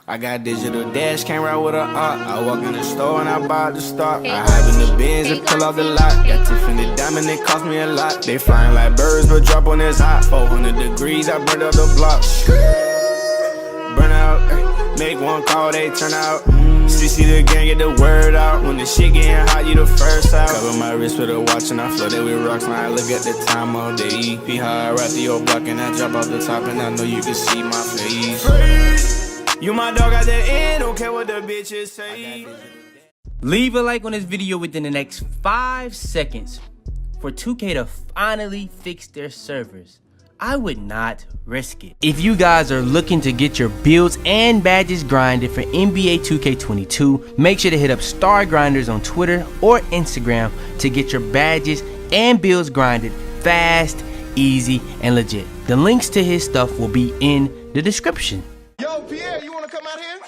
I got digital dash, can't ride with a I walk in the store and I buy the stock. I hide in the bins and pull out the lot. Got Tiffany diamond, it cost me a lot. They flying like birds, but drop on this hot. 400 degrees, I burned up the block. Burn out, make one call, they turn out. CC the gang, get the word out. When the shit getting hot, you the first out. Cover my wrist with a watch and I flood it with rocks. Now I look at the time all day. Be high, right through your block and I drop off the top. And I know you can see my face. You my dog at the end, don't care what the bitches say. Leave a like on this video within the next 5 seconds for 2K to finally fix their servers. I would not risk it. If you guys are looking to get your builds and badges grinded for NBA 2K22, make sure to hit up Star Grinders on Twitter or Instagram to get your badges and builds grinded fast, easy, and legit. The links to his stuff will be in the description. Yo, Pierre, you wanna come out here?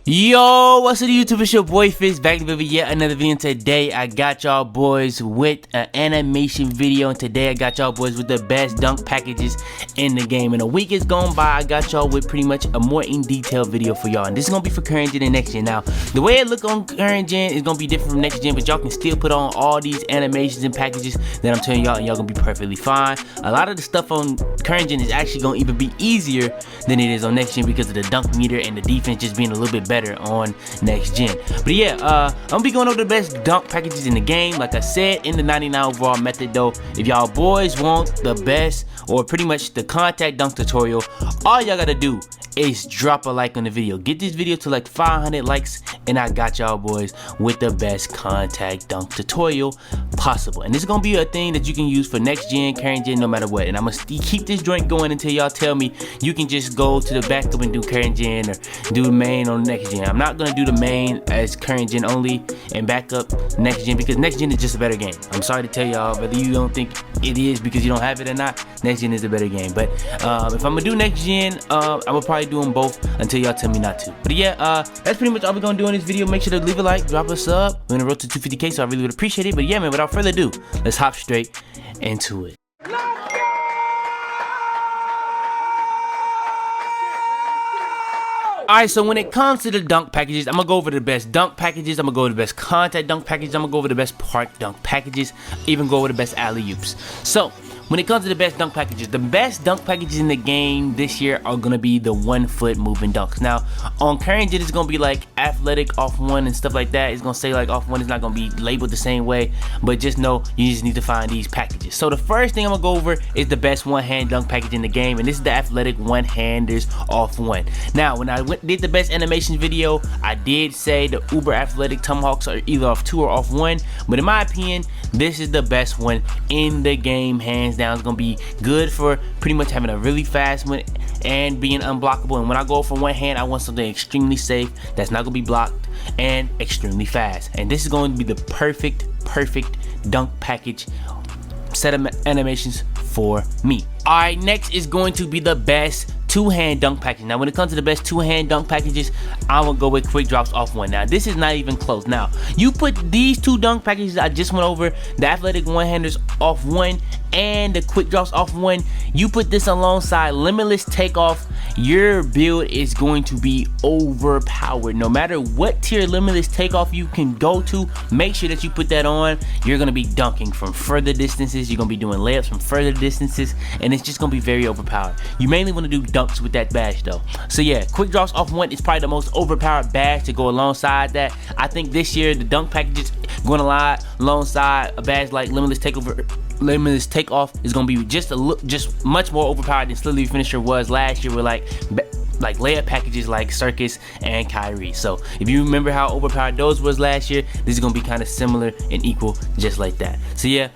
Yo, what's up YouTube? It's your boy Fitz back with yet another video. And today I got y'all boys with an animation video, and today I got y'all boys with the best dunk packages in the game. And a week is gone by, I got y'all with pretty much a more in detail video for y'all, and this is gonna be for current gen and next gen. Now the way it look on current gen is gonna be different from next gen, but y'all can still put on all these animations and packages that I'm telling y'all, and y'all gonna be perfectly fine. A lot of the stuff on current gen is actually gonna even be easier than it is on next gen because of the dunk meter and the defense just being a little bit better on next gen. But yeah, I'm gonna be going over the best dunk packages in the game, like I said, in the 99 overall method. Though if y'all boys want the best or pretty much the contact dunk tutorial, all y'all gotta do is drop a like on the video. Get this video to like 500 likes and I got y'all boys with the best contact dunk tutorial possible. And this is gonna be a thing that you can use for next gen, current gen, no matter what. And I'm gonna keep this joint going until y'all tell me you can just go to the backup and do current gen or do the main on next gen. I'm not gonna do the main as current gen only and backup next gen because next gen is just a better game. I'm sorry to tell y'all, whether you don't think it is because you don't have it or not, next gen is a better game. But if I'm gonna do next gen, I'm gonna probably do them both until y'all tell me not to. But yeah, that's pretty much all we're gonna do in this video. Make sure to leave a like, drop a sub. We're on the road to 250K, so I really would appreciate it. But yeah, man, without further ado, let's hop straight into it. Alright, so when it comes to the dunk packages, I'm gonna go over the best dunk packages, I'm gonna go over the best contact dunk packages, I'm gonna go over the best park dunk packages, even go over the best alley-oops. So when it comes to the best dunk packages, the best dunk packages in the game this year are gonna be the 1 foot moving dunks. Now on current gen, it's gonna be like athletic off one and stuff like that. It's gonna say like off one, it's not gonna be labeled the same way, but just know you just need to find these packages. So the first thing I'm gonna go over is the best one hand dunk package in the game, and this is the athletic one handers off one. Now when I did the best animation video, I did say the uber athletic tomahawks are either off 2 or off 1, but in my opinion, this is the best one in the game, hands down. It's gonna be good for pretty much having a really fast one and being unblockable. And when I go for one hand, I want something extremely safe that's not gonna be blocked and extremely fast. And this is going to be the perfect dunk package set of animations for me. Alright, next is going to be the best 2-hand dunk package. Now when it comes to the best 2-hand dunk packages, I'm gonna go with quick drops off one. Now this is not even close. Now you put these 2 dunk packages I just went over, the athletic one-handers off one and the quick drops off one, you put this alongside limitless takeoff, your build is going to be overpowered. No matter what tier limitless takeoff you can go to, make sure that you put that on. You're gonna be dunking from further distances, you're gonna be doing layups from further distances, and it's just gonna be very overpowered. You mainly want to do dunks with that badge though. So yeah, quick drops off one is probably the most overpowered badge to go alongside that. I think this year the dunk packages going to lie alongside a badge like limitless takeoff is gonna be just much more overpowered than Slowly Finisher was last year with like layup packages like Circus and Kyrie. So if you remember how overpowered those was last year, this is gonna be kind of similar and equal just like that. So yeah,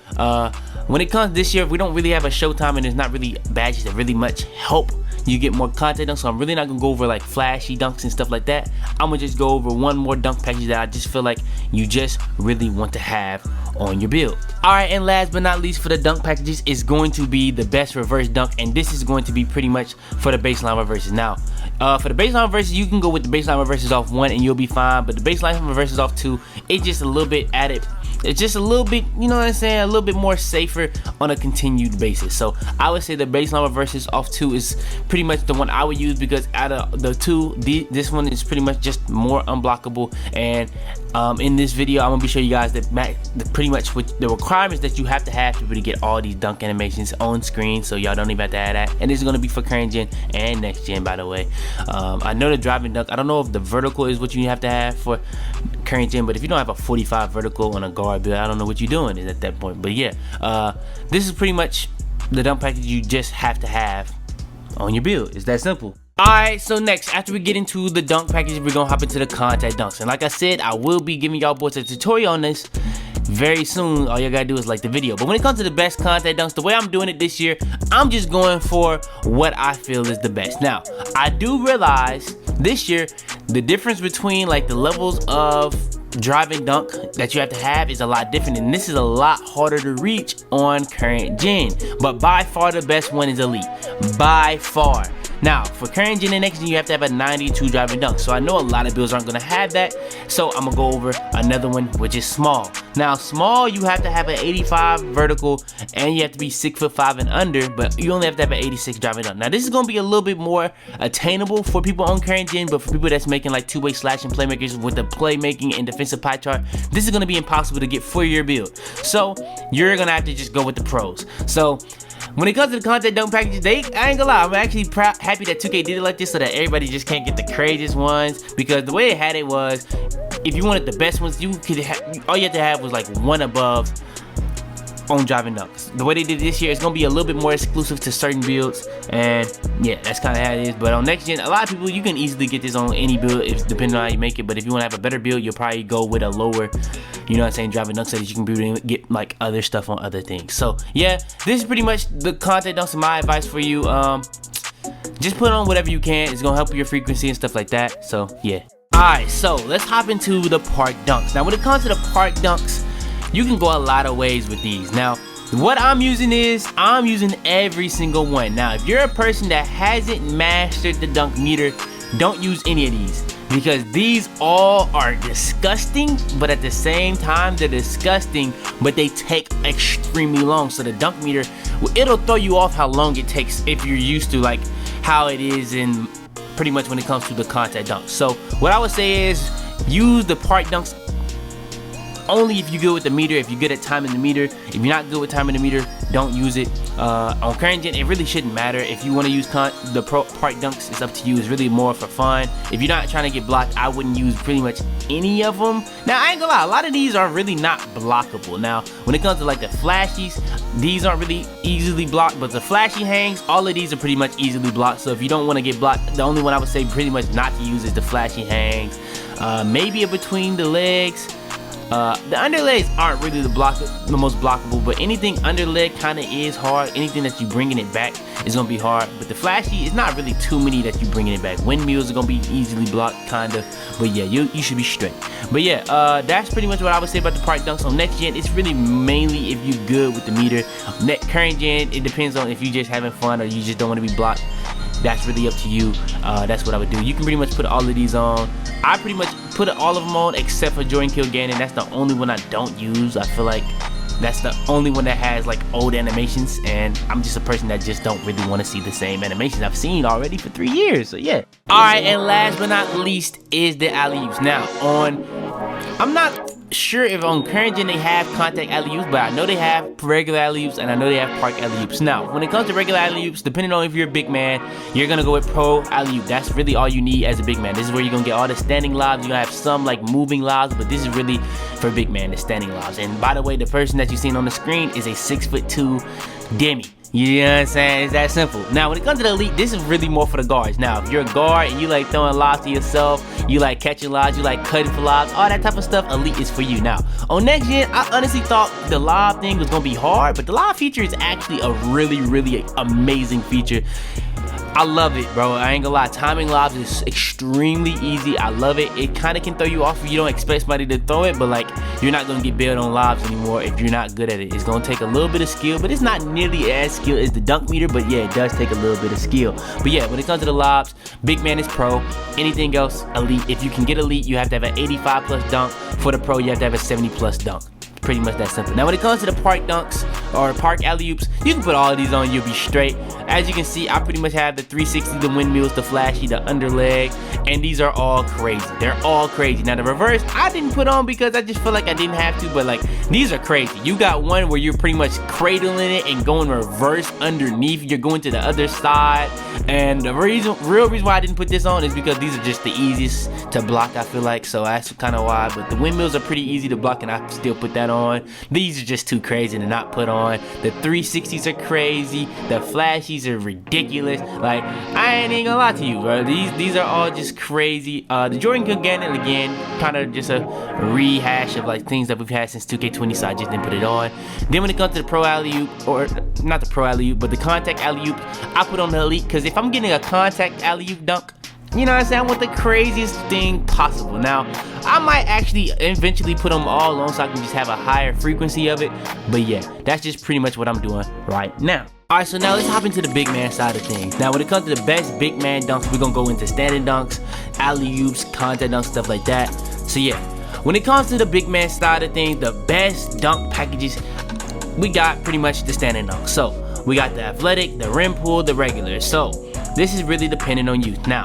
when it comes this year, we don't really have a showtime and there's not really badges that really much help you get more content dunks, so I'm really not gonna go over like flashy dunks and stuff like that. I'm gonna just go over one more dunk package that I just feel like you just really want to have on your build. Alright, and last but not least for the dunk packages is going to be the best reverse dunk, and this is going to be pretty much for the baseline reverses. Now for the baseline reverses, you can go with the baseline reverses off one and you'll be fine, but the baseline reverses off two, it's just a little bit added it's just a little bit, you know what I'm saying, a little bit more safer on a continued basis. So I would say the baseline reverses off 2 is pretty much the one I would use, because out of the 2, this one is pretty much just more unblockable. And in this video, I'm gonna be showing you guys pretty much what the requirements that you have to have to really get all these dunk animations on screen, so y'all don't even have to add that. And this is gonna be for current gen and next gen, by the way. I know the driving dunk, I don't know if the vertical is what you have to have for current gen, but if you don't have a 45 vertical on a guard build, I don't know what you're doing at that point. But yeah, this is pretty much the dunk package you just have to have on your build. It's that simple. Alright, so next, after we get into the dunk package, we're gonna hop into the contact dunks. And like I said, I will be giving y'all boys a tutorial on this very soon. All you gotta do is like the video. But when it comes to the best contact dunks, the way I'm doing it this year, I'm just going for what I feel is the best. Now, I do realize this year, the difference between like the levels of driving dunk that you have to have is a lot different, and this is a lot harder to reach on current gen. But by far the best one is elite, by far. Now, for current gen and next gen, you have to have a 92 driving dunk. So I know a lot of builds aren't gonna have that. So I'm gonna go over another one, which is small. Now, small, you have to have an 85 vertical, and you have to be 6'5" and under, but you only have to have an 86 driving dunk. Now, this is gonna be a little bit more attainable for people on current gen, but for people that's making like two-way slashing playmakers with the playmaking and defensive pie chart, this is gonna be impossible to get for your build. So you're gonna have to just go with the pros. So when it comes to the contact dunk packages, I ain't gonna lie, I'm actually happy that 2K did it like this, so that everybody just can't get the craziest ones. Because the way it had it was, if you wanted the best ones, you could all you had to have was like one above on driving dunks. The way they did this year, it's gonna be a little bit more exclusive to certain builds, and yeah, that's kind of how it is. But on next gen, a lot of people, you can easily get this on any build, depending on how you make it. But if you want to have a better build, you'll probably go with a lower, you know what I'm saying, driving dunks, so that you can be get like other stuff on other things. So yeah, this is pretty much the contact dunks and my advice for you. Just put on whatever you can. It's gonna help your frequency and stuff like that. So yeah. Alright, so let's hop into the park dunks. Now when it comes to the park dunks, you can go a lot of ways with these. Now, what I'm using is, I'm using every single one. Now, if you're a person that hasn't mastered the dunk meter, don't use any of these, because these all are disgusting, but at the same time, they're disgusting, but they take extremely long. So the dunk meter, it'll throw you off how long it takes if you're used to like how it is in pretty much when it comes to the contact dunks. So what I would say is, use the park dunks only if you're good with the meter, if you're good at timing the meter. If you're not good with timing the meter, don't use it. On current gen, it really shouldn't matter. If you want to use the park dunks, it's up to you. It's really more for fun. If you're not trying to get blocked, I wouldn't use pretty much any of them. Now, I ain't gonna lie, a lot of these are really not blockable. Now, when it comes to like the flashies, these aren't really easily blocked, but the flashy hangs, all of these are pretty much easily blocked. So if you don't want to get blocked, the only one I would say pretty much not to use is the flashy hangs. Maybe a between the legs. The underlegs aren't really the most blockable, but anything underleg kind of is hard. Anything that you bringing it back is gonna be hard. But the flashy is not really too many that you bringing it back. Windmills are gonna be easily blocked, kinda. But yeah, you should be straight. But yeah, that's pretty much what I would say about the park dunks. On next gen, it's really mainly if you're good with the meter. Current gen, it depends on if you just having fun or you just don't want to be blocked. That's really up to you. That's what I would do. You can pretty much put all of these on. I pretty much put all of them on except for Jordan Kill Gannon. That's the only one I don't use. I feel like that's the only one that has like old animations, and I'm just a person that just don't really want to see the same animations I've seen already for 3 years. So yeah. Alright, and last but not least is the alley-oops. Now I'm not sure if on current gen they have contact alley-oops, but I know they have regular alley-oops and I know they have park alley-oops. Now, when it comes to regular alley-oops, depending on if you're a big man, you're gonna go with pro alley-oop. That's really all you need as a big man. This is where you're gonna get all the standing lobs. You're gonna have some like moving lobs, but this is really for big man, the standing lobs. And by the way, the person that you've seen on the screen is a 6'2" Demi. You know what I'm saying? It's that simple. Now, when it comes to the elite, this is really more for the guards. Now, if you're a guard and you like throwing lobs to yourself, you like catching lobs, you like cutting for lobs, all that type of stuff, elite is for you. Now, on next gen, I honestly thought the lob thing was gonna be hard, but the lob feature is actually a really, really amazing feature. I love it, bro. I ain't gonna lie. Timing lobs is extremely easy. I love it. It kind of can throw you off if you don't expect somebody to throw it, but like, you're not gonna get bailed on lobs anymore if you're not good at it. It's gonna take a little bit of skill, but it's not nearly as skilled as the dunk meter, but yeah, it does take a little bit of skill. But yeah, when it comes to the lobs, big man is pro. Anything else, elite. If you can get elite, you have to have an 85+ dunk. For the pro, you have to have a 70+ dunk. pretty much that simple. Now when it comes to the park dunks or park alley-oops, you can put all of these on, you'll be straight. As you can see, I pretty much have the 360, the windmills, the flashy, the underleg, and these are all crazy. They're all crazy. Now the reverse, I didn't put on because I just feel like I didn't have to, but like these are crazy. You got one where you're pretty much cradling it and going reverse underneath. You're going to the other side, and the real reason why I didn't put this on is because these are just the easiest to block, I feel like, so that's kind of why. But the windmills are pretty easy to block, and I still put that on. These are just too crazy to not put on. The 360s are crazy. The flashies are ridiculous. Like, I ain't even gonna lie to you, bro. These are all just crazy. The Jordan Gannon, again, kind of just a rehash of like things that we've had since 2K20, so I just didn't put it on. Then when it comes to the pro alley-oop, or not the pro alley-oop, but the contact alley-oop, I put on the elite, because if I'm getting a contact alley-oop dunk, you know what I'm saying, I want the craziest thing possible. Now, I might actually eventually put them all on so I can just have a higher frequency of it. But yeah, that's just pretty much what I'm doing right now. Alright, so now let's hop into the big man side of things. Now, when it comes to the best big man dunks, we're gonna go into standing dunks, alley-oops, contact dunks, stuff like that. So yeah, when it comes to the big man side of things, the best dunk packages, we got pretty much the standing dunk. So we got the athletic, the rim pull, the regular. So this is really dependent on you. Now,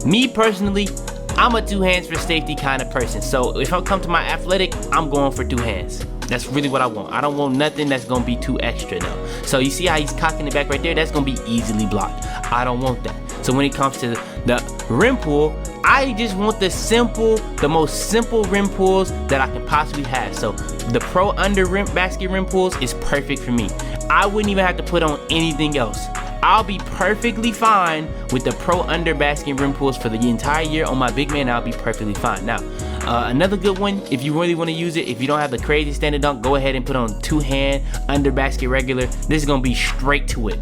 me personally, I'm a two hands for safety kind of person. So if I come to my athletic, I'm going for two hands. That's really what I want. I don't want nothing that's gonna be too extra though. So you see how he's cocking it back right there? That's gonna be easily blocked. I don't want that. So when it comes to the rim pull, I just want the most simple rim pulls that I can possibly have. So the pro under rim basket rim pulls is perfect for me. I wouldn't even have to put on anything else. I'll be perfectly fine with the pro under basket rim pulls for the entire year on my big man. I'll be perfectly fine. Now, another good one, if you really want to use it, if you don't have the crazy standing dunk, go ahead and put on two hand under basket regular. This is gonna be straight to it.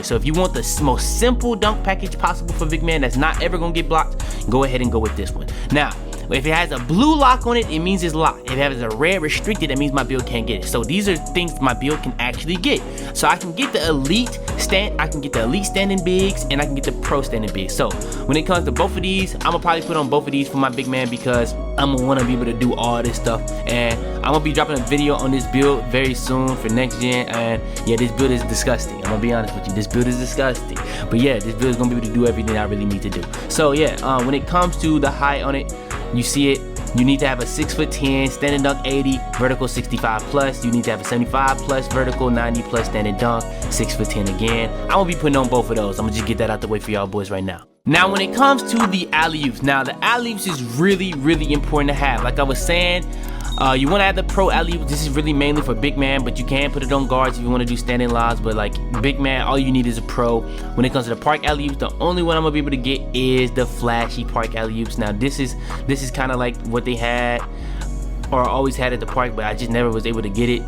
So if you want the most simple dunk package possible for big man that's not ever gonna get blocked, go ahead and go with this one. Now, if it has a blue lock on it, it means it's locked. If it has a red restricted, that means my build can't get it. So these are things my build can actually get. So I can get the elite standing bigs, and I can get the pro standing bigs. So when it comes to both of these, I'm gonna probably put on both of these for my big man because I'm gonna wanna be able to do all this stuff. And I'm gonna be dropping a video on this build very soon for next gen. And yeah, this build is disgusting. I'm gonna be honest with you, this build is disgusting. But yeah, this build is gonna be able to do everything I really need to do. So yeah, when it comes to the height on it, you see it, you need to have a 6'10", standing dunk 80, vertical 65 plus. You need to have a 75 plus, vertical 90 plus, standing dunk 6'10" again. I'm gonna be putting on both of those. I'm gonna just get that out the way for y'all boys right now. Now when it comes to the alley-oops, now the alley-oops is really important to have. Like I was saying, you want to have the pro alley-oop. This is really mainly for big man, but you can put it on guards if you want to do standing lobs. But like big man, all you need is a pro. When it comes to the park alley-oops, the only one I'm gonna be able to get is the flashy park alley-oops. Now this is kind of like what they had or always had at the park, but I just never was able to get it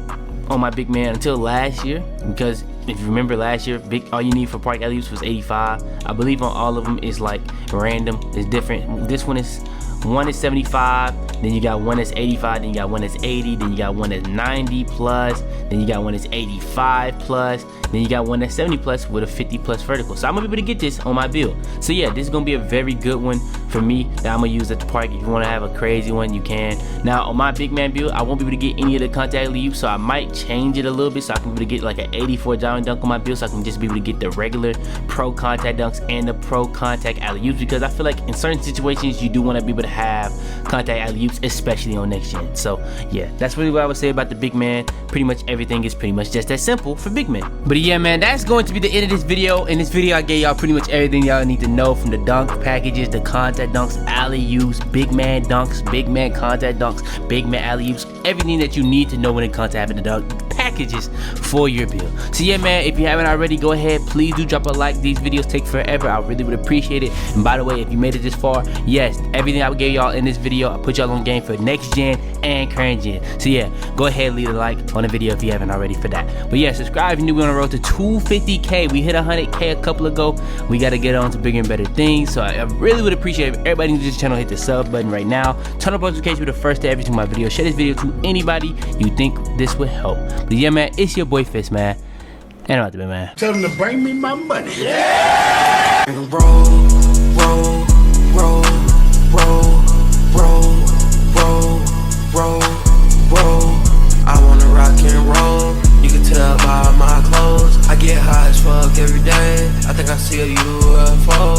on my big man until last year. Because if you remember last year, all you need for park alley-oops was 85. I believe on all of them is like random. It's different. This one is 75, then you got one that's 85, then you got one that's 80, then you got one that's 90 plus, then you got one that's 85 plus, then you got one that's 70 plus with a 50 plus vertical. So I'm gonna be able to get this on my build. So yeah, this is gonna be a very good one for me that I'm gonna use at the park. If you wanna have a crazy one, you can. Now on my big man build, I won't be able to get any of the contact alley-oops, so I might change it a little bit so I can be able to get like an 84 diamond dunk on my build, so I can just be able to get the regular pro contact dunks and the pro contact alley-oops, because I feel like in certain situations you do wanna be able to have contact alley-oops, especially on next gen. So yeah, that's really what I would say about the big man. Pretty much everything is pretty much just that simple for big man. But yeah man, that's going to be the end of this video. In this video I gave y'all pretty much everything y'all need to know, from the dunk packages, the contact dunks, alley-oops, big man dunks, big man contact dunks, big man alley-oops, everything that you need to know when it comes to having the dunk packages for your build. So yeah man, if you haven't already, go ahead, please do drop a like. These videos take forever. I really would appreciate it. And by the way, if you made it this far, yes, everything I gave y'all in this video, I put y'all on game for next gen and current gen. So yeah, go ahead, leave a like on the video if you haven't already for that. But yeah, subscribe if you're new. We're on the road to 250k. We hit 100k a couple ago. We got to get on to bigger and better things. So I really would appreciate if everybody in this channel hit the sub button right now. Turn on notifications to be the first to every single my video. Share this video to anybody you think this would help. But yeah man, it's your boy Fitz, man. And I'm out there, man. Tell them to bring me my money. Yeah! Roll, roll, roll, roll, roll, roll, roll, roll. get high as fuck every day. I think I see a UFO.